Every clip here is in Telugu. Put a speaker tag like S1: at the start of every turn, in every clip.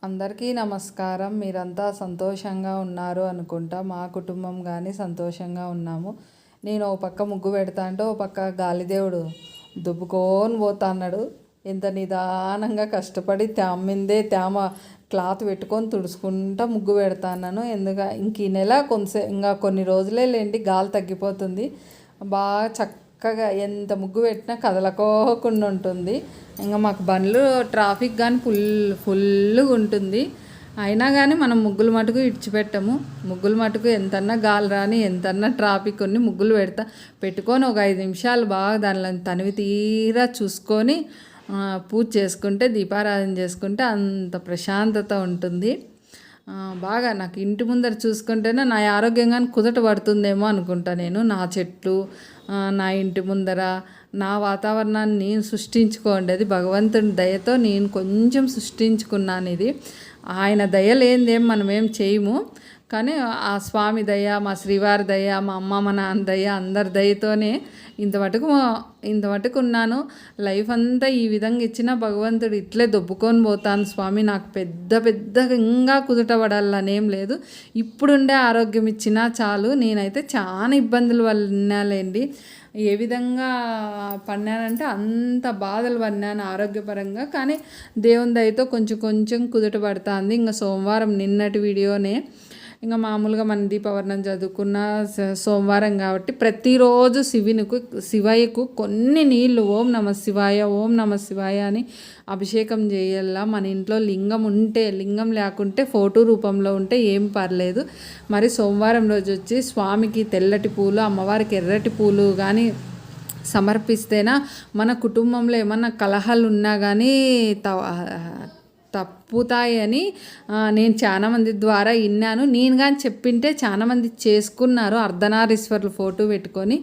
S1: అందరికీ నమస్కారం. మీరంతా సంతోషంగా ఉన్నారు అనుకుంటా. మా కుటుంబం కానీ సంతోషంగా ఉన్నాము. నేను ఓ పక్క ముగ్గు పెడతా అంటే ఓ పక్క గాలిదేవుడు దుబ్బుకొని పోతా అన్నాడు. ఎంత నిదానంగా కష్టపడి తేమ క్లాత్ పెట్టుకొని తుడుచుకుంటా ముగ్గు పెడతా అన్నాను. ఇంక ఈ నెల ఇంకా కొన్ని రోజులే లేండి, గాలి తగ్గిపోతుంది. బాగా చక్కగా ఎంత ముగ్గు పెట్టినా కదలకోకుండా ఉంటుంది. ఇంకా మాకు బండ్లు ట్రాఫిక్ కానీ ఫుల్గా ఉంటుంది. అయినా కానీ మనం ముగ్గులు మటుకు ఇడిచిపెట్టము. ముగ్గులు మటుకు ఎంతన్నా గాలి రాని ఎంతన్నా ట్రాఫిక్ ఉన్ని ముగ్గులు పెట్టుకొని ఒక 5 నిమిషాలు బాగా దానిలో తనివి తీరా చూసుకొని పూజ చేసుకుంటే, దీపారాధన చేసుకుంటే అంత ప్రశాంతత ఉంటుంది. బాగా నాకు ఇంటి ముందర చూసుకుంటేనే నా ఆరోగ్యంగా కుదట పడుతుందేమో అనుకుంటా. నేను నా చెట్లు, నా ఇంటి ముందర నా వాతావరణాన్ని నేను సృష్టించుకోండి. భగవంతుని దయతో నేను కొంచెం సృష్టించుకున్నాను. ఇది ఆయన దయ లేనిదేం మనం ఏం చేయము. కానీ ఆ స్వామి దయ, మా శ్రీవారి దయ, మా అమ్మ మా నాన్న దయ, అందరి దయతోనే ఇంతమటుకు ఉన్నాను. లైఫ్ అంతా ఈ విధంగా ఇచ్చిన భగవంతుడు ఇట్లే దొబ్బుకొని పోతాను. స్వామి నాకు పెద్దగా ఇంకా కుదుట పడాలనేం లేదు. ఇప్పుడుండే ఆరోగ్యం ఇచ్చినా చాలు. నేనైతే చాలా ఇబ్బందులు పడినాలేండి. ఏ విధంగా పడినానంటే అంత బాధలు పడినాను ఆరోగ్యపరంగా. కానీ దేవుని దయతో కొంచెం కుదుట పడుతుంది. ఇంకా సోమవారం నిన్నటి వీడియోనే ఇంకా మామూలుగా మన దీపవర్ణం చదువుకున్న సోమవారం కాబట్టి ప్రతిరోజు శివయ్యకు కొన్ని నీళ్ళు ఓం నమ శివాయ అని అభిషేకం చేయాల. మన ఇంట్లో లింగం లేకుంటే ఫోటో రూపంలో ఉంటే ఏం పర్లేదు. మరి సోమవారం రోజు వచ్చి స్వామికి తెల్లటి పూలు, అమ్మవారికి ఎర్రటి పూలు కానీ సమర్పిస్తేనా మన కుటుంబంలో ఏమన్నా కలహాలు ఉన్నా కానీ తప్పుతాయని నేను చాలామంది ద్వారా విన్నాను. నేను కానీ చెప్పింటే చాలామంది చేసుకున్నారు. అర్ధనారీశ్వరులు ఫోటో పెట్టుకొని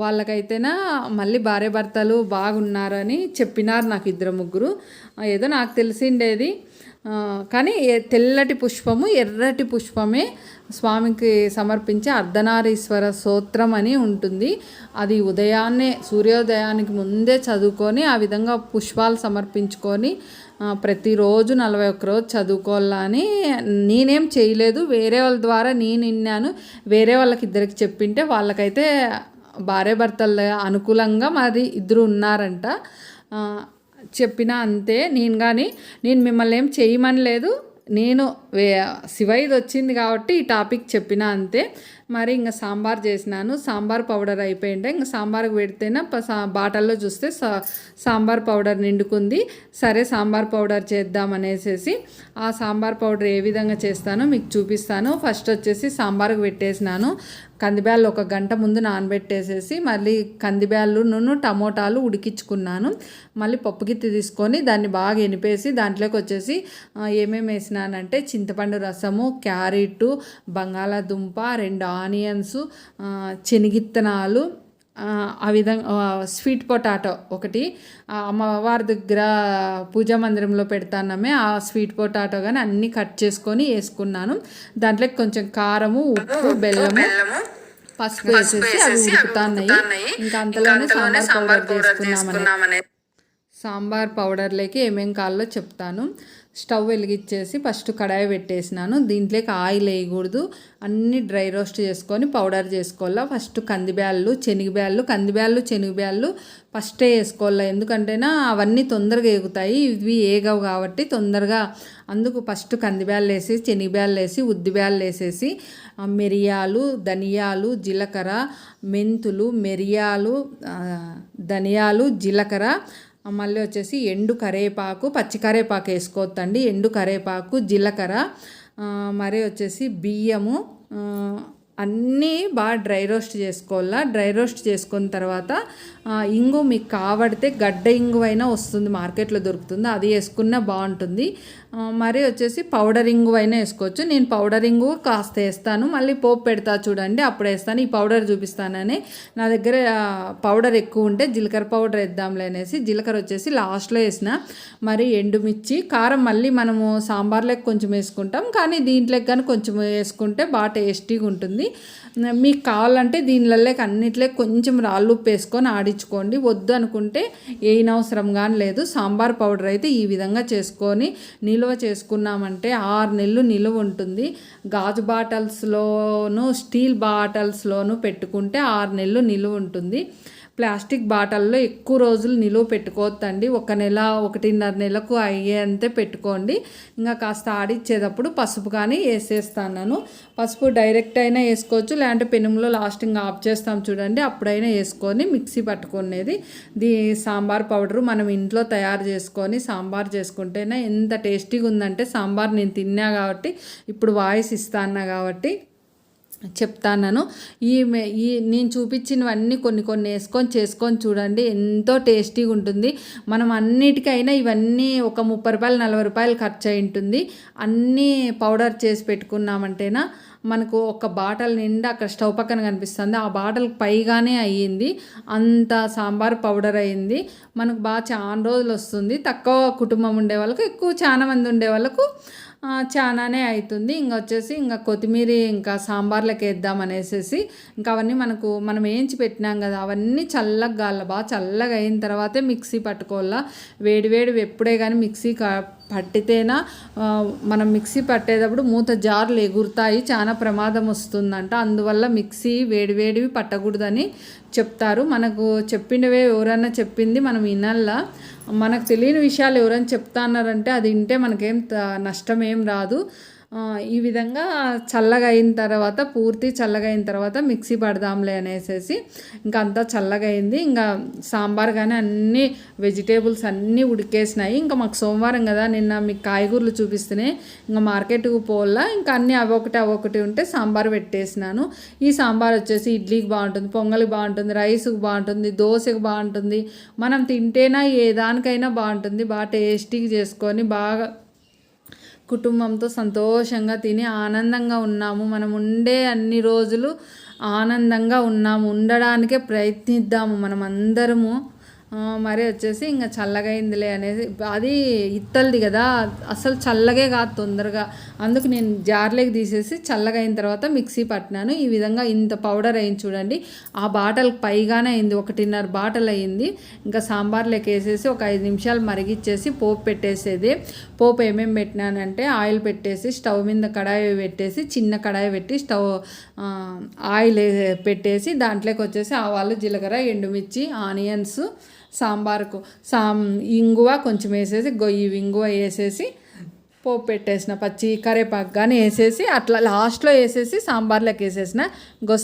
S1: వాళ్ళకైతేనా మళ్ళీ భార్య భర్తలు బాగున్నారని చెప్పినారు నాకు 2-3. ఏదో నాకు తెలిసిండేది. కానీ తెల్లటి పుష్పము, ఎర్రటి పుష్పమే స్వామికి సమర్పించే అర్ధనారీశ్వర స్తోత్రం అని ఉంటుంది. అది సూర్యోదయానికి ముందే చదువుకొని ఆ విధంగా పుష్పాలు సమర్పించుకొని ప్రతిరోజు 41 రోజు చదువుకోవాలని నేనేం చేయలేదు. వేరే వాళ్ళ ద్వారా నేను విన్నాను. వేరే వాళ్ళకి 2కి చెప్పింటే వాళ్ళకైతే భార్య భర్తల అనుకూలంగా మరి 2 ఉన్నారంట. చెప్పినా అంతే. నేను మిమ్మల్ని ఏం చేయమనలేదు. నేను శివైది వచ్చింది కాబట్టి ఈ టాపిక్ చెప్పినా అంతే. మరి ఇంకా సాంబార్ చేసినాను. సాంబార్ పౌడర్ అయిపోయిండే. ఇంకా సాంబార్కి పెడితేనే బాటల్లో చూస్తే సాంబార్ పౌడర్ నిండుకుంది. సరే సాంబార్ పౌడర్ చేద్దామనేసి ఆ సాంబార్ పౌడర్ ఏ విధంగా చేస్తానో మీకు చూపిస్తాను. ఫస్ట్ వచ్చేసి సాంబార్కి పెట్టేసినాను. కందిబ్యాళ్ళు 1 గంట ముందు నానబెట్టేసేసి మళ్ళీ కందిబ్యాళ్ళను టమోటాలు ఉడికించుకున్నాను. మళ్ళీ పప్పు గిత్తి తీసుకొని దాన్ని బాగా ఎనిపేసి దాంట్లోకి వచ్చేసి ఏమేమి వేసినానంటే చింతపండు రసము, క్యారెట్, బంగాళాదుంప, 2 ఆనియన్స్, శనగిత్తనాలు, ఆ విధంగా స్వీట్ పొటాటో ఒకటి అమ్మవారి దగ్గర పూజా మందిరంలో పెడతానమే ఆ స్వీట్ పొటాటో కానీ అన్నీ కట్ చేసుకొని వేసుకున్నాను. దాంట్లోకి కొంచెం కారము, ఉప్పు, బెల్లము, పసుపు వేసేసి అవి ఉడుకుతున్నాయి. ఇంకా అంతలోనే సాంబార్ పౌడర్ చేసుకున్నామని సాంబార్ పౌడర్లోకి ఏమేమి కావాలో చెప్తాను. స్టవ్ వెలిగించేసి ఫస్ట్ కడాయి పెట్టేసినాను. దీంట్లోకి ఆయిల్ వేయకూడదు. అన్నీ డ్రై రోస్ట్ చేసుకొని పౌడర్ చేసుకోవాలా. ఫస్ట్ కందిబ్యాళ్ళు, శనగబ్యాళ్ళు ఫస్టే వేసుకోవాలా. ఎందుకంటేనా అవన్నీ తొందరగా ఎగుతాయి. ఇవి ఏగవు కాబట్టి తొందరగా. అందుకు ఫస్ట్ కందిబ్యాళ్ళు వేసి, శనగబ్యాళ్ళు వేసి, ఉద్దిబ్యాళ్ళు వేసేసి మిరియాలు, ధనియాలు, జీలకర్ర, మెంతులు, మిరియాలు, ధనియాలు, జీలకర్ర, మళ్ళీ వచ్చేసి ఎండు కరేపాకు, పచ్చి కరేపాకు వేసుకోవద్దండి. ఎండు కరేపాకు, జీలకర్ర, మరి వచ్చేసి బియ్యము అన్నీ బాగా డ్రై రోస్ట్ చేసుకోవాలా. డ్రై రోస్ట్ చేసుకున్న తర్వాత ఇంగు మీకు కావడితే గడ్డ ఇంగు అయినా వస్తుంది, మార్కెట్లో దొరుకుతుంది, అది వేసుకున్నా బాగుంటుంది. మరి వచ్చేసి పౌడర్ ఇంగు అయినా వేసుకోవచ్చు. నేను పౌడర్ ఇంగు కాస్త వేస్తాను, మళ్ళీ పోపు పెడతా చూడండి అప్పుడు వేస్తాను. ఈ పౌడర్ చూపిస్తానని నా దగ్గర పౌడర్ ఎక్కువ ఉంటే జీలకర్ర పౌడర్ వేద్దాంలే అనేసి జీలకర్ర వచ్చేసి లాస్ట్లో వేసిన. మరి ఎండుమిర్చి, కారం మళ్ళీ మనము సాంబార్లోకి కొంచెం వేసుకుంటాం, కానీ దీంట్లోకి కానీ కొంచెం వేసుకుంటే బాగా టేస్టీగా ఉంటుంది. మీకు కావాలంటే దీనిలోకి అన్నిట్లోకి కొంచెం రాళ్ళు ఉప్పు వేసుకొని ఆడించుకోండి. వద్దు అనుకుంటే వేయనవసరం కానీ లేదు. సాంబార్ పౌడర్ అయితే ఈ విధంగా చేసుకొని నిల్వ చేసుకున్నామంటే 6 నెలలు నిల్వ ఉంటుంది. గాజు బాటిల్స్లోను స్టీల్ బాటిల్స్లోను పెట్టుకుంటే 6 నెలలు నిల్వ ఉంటుంది. ప్లాస్టిక్ బాటిల్లో ఎక్కువ రోజులు నిలువ పెట్టుకోవద్దండి. 1 నెల 1.5 నెలకు అయ్యేంతే పెట్టుకోండి. ఇంకా కాస్త ఆడిచ్చేటప్పుడు పసుపు కానీ వేసేస్తాను. పసుపు డైరెక్ట్ అయినా వేసుకోవచ్చు, లేదంటే పెనుములో లాస్టింగ్ ఆఫ్ చేస్తాం చూడండి, అప్పుడైనా వేసుకొని మిక్సీ పట్టుకునేది. సాంబార్ పౌడరు మనం ఇంట్లో తయారు చేసుకొని సాంబార్ చేసుకుంటేనే ఎంత టేస్టీగా ఉందంటే, సాంబార్ నేను తిన్నా కాబట్టి ఇప్పుడు వాయిస్ ఇస్తాను కాబట్టి చెప్తాను. ఈ నేను చూపించినవన్నీ కొన్ని చేసుకొని చూడండి, ఎంతో టేస్టీగా ఉంటుంది. మనం అన్నిటికైనా ఇవన్నీ ఒక 30 రూపాయలు 40 రూపాయలు ఖర్చు అయి ఉంటుంది. అన్నీ పౌడర్ చేసి పెట్టుకున్నామంటేనా మనకు ఒక బాటిల్ నిండా అక్కడ స్టవ్ పక్కన కనిపిస్తుంది, ఆ బాటిల్కి పైగానే అయ్యింది. అంత సాంబార్ పౌడర్ అయింది. మనకు బాగా చాలా రోజులు వస్తుంది. తక్కువ కుటుంబం ఉండే వాళ్ళకు, ఎక్కువ చాలా మంది ఉండే వాళ్ళకు చాలానే అవుతుంది. వచ్చేసి కొత్తిమీర ఇంకా సాంబార్లోకి వేద్దామనేసి ఇంకా అవన్నీ మనం వేయించి పెట్టినాం కదా, అవన్నీ చల్లగా గాల బాగా చల్లగా అయిన తర్వాతే మిక్సీ పట్టుకోవాలా. వేడివేడి ఎప్పుడే కానీ మిక్సీ పట్టితేనా మనం మిక్సీ పట్టేటప్పుడు మూత జార్లు ఎగురుతాయి, చాలా ప్రమాదం వస్తుందంట. అందువల్ల మిక్సీ వేడివేడివి పట్టకూడదని చెప్తారు. మనకు చెప్పిండవే ఎవరైనా చెప్పింది మనం వినాలా. మనకు తెలియని విషయాలు ఎవరైనా చెప్తా అన్నారంటే అది వింటే మనకేం నష్టం ఏం రాదు. ఈ విధంగా చల్లగా అయిన తర్వాత, పూర్తి చల్లగా అయిన తర్వాత మిక్సీ పడదాంలే అనేసి ఇంకా అంతా చల్లగా అయింది. ఇంకా సాంబార్ కానీ అన్ని వెజిటేబుల్స్ అన్నీ ఉడికేసినాయి. ఇంకా మాకు సోమవారం కదా, నిన్న మీకు కాయగూరలు చూపిస్తేనే ఇంకా మార్కెట్కి పోవాలా, ఇంకా అన్నీ అవొకటి ఉంటే సాంబార్ పెట్టేసినాను. ఈ సాంబార్ వచ్చేసి ఇడ్లీకి బాగుంటుంది, పొంగల్కి బాగుంటుంది, రైస్కి బాగుంటుంది, దోశకి బాగుంటుంది. మనం తింటేనా ఏ దానికైనా బాగుంటుంది. బాగా టేస్టీగా చేసుకొని బాగా కుటుంబంతో సంతోషంగా తిని ఆనందంగా ఉన్నాము. మనం ఉండే అన్ని రోజులు ఆనందంగా ఉండడానికే ప్రయత్నిద్దాము మనం అందరము. మరి వచ్చేసి ఇంకా చల్లగా అయిందిలే అనేసి, అది ఇత్తలది కదా అసలు చల్లగే కాదు తొందరగా, అందుకు నేను జార్లోకి తీసేసి చల్లగా అయిన తర్వాత మిక్సీ పట్టినాను. ఈ విధంగా ఇంత పౌడర్ అయింది చూడండి. ఆ బాటిల్కి పైగానే అయింది, 1.5 బాటిల్ అయింది. ఇంకా సాంబార్లోకి వేసేసి ఒక 5 నిమిషాలు మరిగిచ్చేసి పోపు పెట్టేసేది. పోపు ఏమేమి పెట్టినానంటే ఆయిల్ పెట్టేసి స్టవ్ మీద కడాయి పెట్టేసి, చిన్న కడాయి పెట్టి ఆయిల్ పెట్టేసి దాంట్లోకి వచ్చేసి ఆవాలు, జీలకర్ర, ఎండుమిర్చి, ఆనియన్స్, సాంబార్కు ఇంగువ కొంచెం వేసేసి ఇంగువ వేసేసి పోపు పెట్టేసిన, పచ్చి కరేపాకు కానీ వేసేసి అట్లా లాస్ట్లో వేసేసి సాంబార్లోకి వేసేసిన.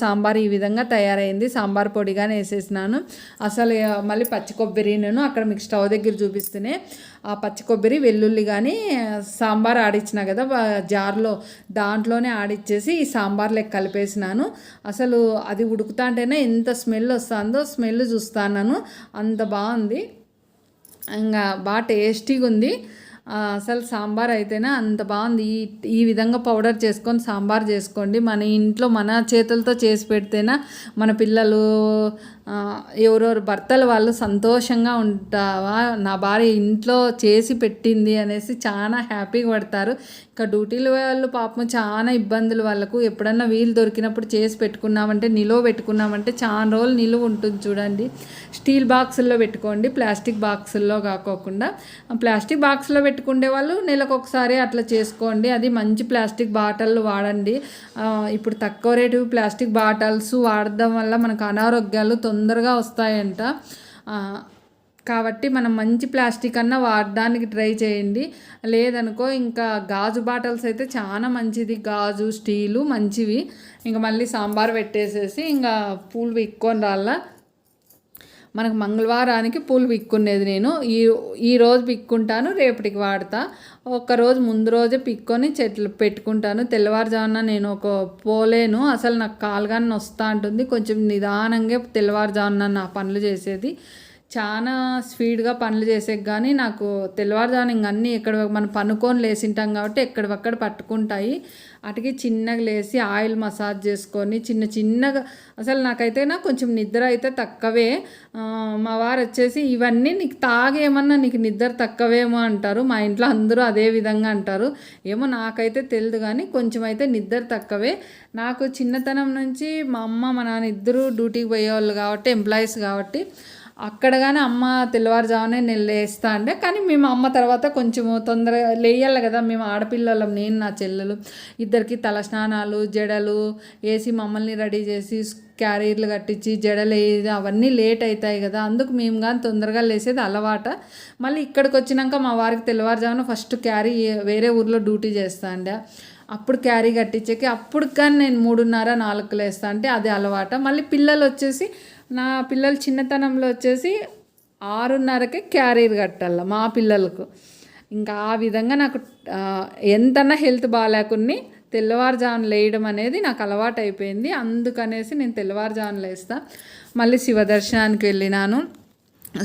S1: సాంబార్ ఈ విధంగా తయారైంది. సాంబార్ పొడి కానీ వేసేసినాను. అసలు మళ్ళీ పచ్చి కొబ్బరి నేను అక్కడ మీకు స్టవ్ దగ్గర చూపిస్తేనే ఆ పచ్చి కొబ్బరి, వెల్లుల్లి కానీ సాంబార్ ఆడిచ్చిన కదా జార్లో, దాంట్లోనే ఆడిచ్చేసి ఈ సాంబార్లోకి కలిపేసినాను. అసలు అది ఉడుకుతా అంటేనే ఎంత స్మెల్ వస్తుందో, స్మెల్ చూస్తాను, అంత బాగుంది. ఇంకా బాగా టేస్టీగా ఉంది. అసలు సాంబార్ అయితేనే అంత బాగుంది. ఈ విధంగా పౌడర్ చేసుకొని సాంబార్ చేసుకోండి. మన ఇంట్లో మన చేతులతో చేసి పెడితేనే మన పిల్లలు ఎవరెవరు భర్తలు వాళ్ళు సంతోషంగా ఉంటావా, నా భార్య ఇంట్లో చేసి పెట్టింది అనేసి చాలా హ్యాపీగా పడతారు. ఇంకా డ్యూటీలు వాళ్ళు పాపం చాలా ఇబ్బందులు వాళ్ళకు. ఎప్పుడన్నా వీలు దొరికినప్పుడు చేసి పెట్టుకున్నామంటే, నిలువ పెట్టుకున్నామంటే చాలా రోజులు నిలువ ఉంటుంది చూడండి. స్టీల్ బాక్సుల్లో పెట్టుకోండి, ప్లాస్టిక్ బాక్సుల్లో కాకోకుండా. ప్లాస్టిక్ బాక్స్లో పెట్టుకునే వాళ్ళు నెలకు ఒకసారి అట్లా చేసుకోండి. అది మంచి ప్లాస్టిక్ బాటిల్ వాడండి. ఇప్పుడు తక్కువ రేటు ప్లాస్టిక్ బాటిల్స్ వాడడం వల్ల మనకు అనారోగ్యాలు తొందరగా వస్తాయంట. కాబట్టి మనం మంచి ప్లాస్టిక్ అన్నా వాడడానికి ట్రై చేయండి. లేదనుకో ఇంకా గాజు బాటిల్స్ అయితే చాలా మంచిది, గాజు స్టీలు మంచివి. ఇంకా మళ్ళీ సాంబార్ పెట్టేసేసి ఇంకా పూలు విక్కొని రాళ్ళ. మనకు మంగళవారానికి పూలు పిక్కునేది నేను ఈ రోజు పిక్కుంటాను, రేపటికి వాడతా. ఒక్కరోజు ముందు రోజే పిక్కొని చెట్లు పెట్టుకుంటాను. తెల్లవారుజామున నేను పోలేను, అసలు నాకు కాలుగానే వస్తూ ఉంటుంది. కొంచెం నిదానంగా తెల్లవారుజామున నా పనులు చేసేది. చాలా స్పీడ్గా పనులు చేసేకి కానీ నాకు తెల్లవారుజామున ఇంక అన్నీ మనం పనుకొని లేసింటాం కాబట్టి ఎక్కడివక్కడ పట్టుకుంటాయి. అటుకి చిన్నగా లేసి ఆయిల్ మసాజ్ చేసుకొని చిన్నగా, అసలు నాకైతే కొంచెం నిద్ర అయితే తక్కువే. మా వారు వచ్చేసి ఇవన్నీ నీకు తాగేమన్నా నీకు నిద్ర తక్కువేమో అంటారు. మా ఇంట్లో అందరూ అదే విధంగా అంటారు. ఏమో నాకైతే తెలియదు కానీ కొంచెం అయితే నిద్ర తక్కువే. నాకు చిన్నతనం నుంచి మా అమ్మ మా నాన్న ఇద్దరు డ్యూటీకి పోయేవాళ్ళు కాబట్టి, ఎంప్లాయీస్ కాబట్టి అక్కడ కానీ అమ్మ తెల్లవారుజామునే నేను లేస్తా అంటే, కానీ మేము అమ్మ తర్వాత కొంచెము తొందరగా లేయాలి కదా, మేము ఆడపిల్లలం, నేను నా చెల్లెలు ఇద్దరికి తలస్నానాలు జడలు వేసి మమ్మల్ని రెడీ చేసి క్యారీర్లు కట్టించి జడలు వేసి అవన్నీ లేట్ అవుతాయి కదా, అందుకు మేము కానీ తొందరగా లేసేది అలవాట. మళ్ళీ ఇక్కడికి వచ్చినాక మా వారికి తెల్లవారుజామున ఫస్ట్ క్యారీ వేరే ఊర్లో డ్యూటీ చేస్తా అండి, అప్పుడు క్యారీ కట్టించేకి అప్పుడు కానీ నేను 3:30 4కు లేస్తా అంటే అది అలవాట. మళ్ళీ పిల్లలు వచ్చేసి నా పిల్లలు చిన్నతనంలో వచ్చేసి 6:30కే క్యారీర్ కట్టాల మా పిల్లలకు. ఇంకా ఆ విధంగా నాకు ఎంతన్నా హెల్త్ బాగాలేకుని తెల్లవారుజామున లేయడం అనేది నాకు అలవాటు అయిపోయింది. అందుకనేసి నేను తెల్లవారుజామున లేస్తా. మళ్ళీ శివ దర్శనానికి వెళ్ళినాను.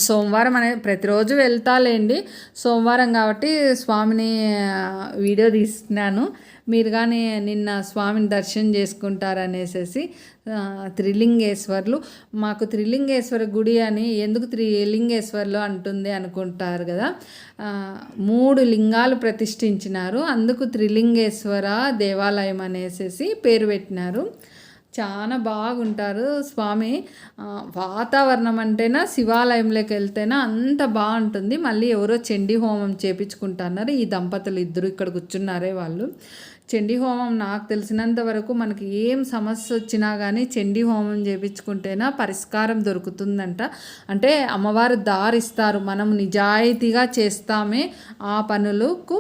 S1: సోమవారం అనేది ప్రతిరోజు వెళ్తాలేండి, సోమవారం కాబట్టి స్వామిని వీడియో తీస్తున్నాను. మీరు కానీ నిన్న స్వామిని దర్శనం చేసుకుంటారనేసి. త్రిలింగేశ్వర్లు, మాకు త్రిలింగేశ్వర గుడి అని ఎందుకు త్రిలింగేశ్వర్లు అంటుంది అనుకుంటారు కదా, 3 లింగాలు ప్రతిష్ఠించినారు, అందుకు త్రిలింగేశ్వర దేవాలయం అనేసి పేరు పెట్టినారు. చాలా బాగుంటారు స్వామి. వాతావరణం అంటేనా శివాలయంలోకి వెళ్తేనా అంత బాగుంటుంది. మళ్ళీ ఎవరో చండీ హోమం చేపించుకుంటున్నారు ఈ దంపతులు ఇద్దరు, ఇక్కడ కూర్చున్నారే వాళ్ళు. చండీ హోమం నాకు తెలిసినంత వరకు మనకి ఏం సమస్య వచ్చినా కానీ చండీ హోమం చేయించుకుంటేనా పరిష్కారం దొరుకుతుందంట. అంటే అమ్మవారు దారిస్తారు, మనం నిజాయితీగా చేస్తామే ఆ పనులకు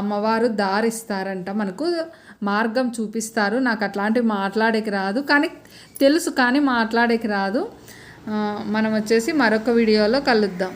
S1: అమ్మవారు దారిస్తారంట, మనకు మార్గం చూపిస్తారు. నాకు అట్లాంటివి మాట్లాడేకి రాదు, కానీ తెలుసు కానీ మాట్లాడేకి రాదు. మనం వచ్చేసి మరొక వీడియోలో కలుద్దాం.